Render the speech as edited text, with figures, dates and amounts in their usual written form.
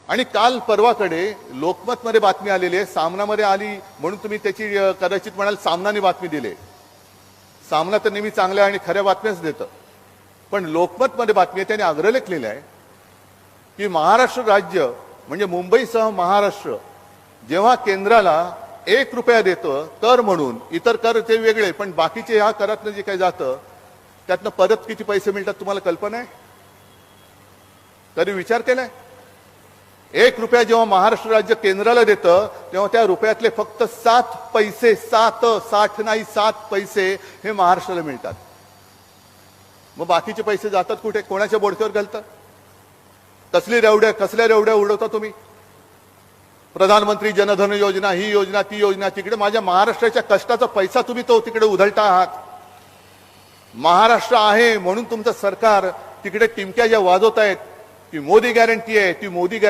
आणि काल परवाकडे लोकमतमध्ये बातमी आलेली आहे, सामनामध्ये आली म्हणून तुम्ही त्याची कदाचित म्हणाल सामनाने बातमी दिली. सामना तर नेहमी चांगल्या आणि खऱ्या बातम्याच देतं, पण लोकमतमध्ये बातमी आहे, त्याने अग्रलेख लिहिला आहे की महाराष्ट्र राज्य म्हणजे मुंबईसह महाराष्ट्र जेव्हा केंद्राला 1 रुपया देतं कर म्हणून, इतर कर ते वेगळे, पण बाकीचे ह्या करातनं जे काही जातं त्यातनं परत किती पैसे मिळतात तुम्हाला कल्पना आहे? कधी विचार केलाय? 1 रुपया जेव्हा महाराष्ट्र राज्य केंद्राला देतं तेव्हा त्या रुपयातले फक्त 7 पैसे, 60 नाही 7 पैसे हे महाराष्ट्राला मिळतात. मग बाकीचे पैसे जातात कुठे? कोणाच्या बोडक्यावर घालतात? कसल्या रेवड्या उडवता तुम्ही? प्रधानमंत्री जनधन योजना, ही योजना ती योजना, तिकडे माझ्या महाराष्ट्राच्या कष्टाचा पैसा तुम्ही तो तिकडे उधळता आहात. महाराष्ट्र आहे म्हणून तुमचं सरकार तिकडे टिमक्या ज्या वाजवत आहेत, ती मोदी गॅरंटी आहे, ती मोदी गॅरंटी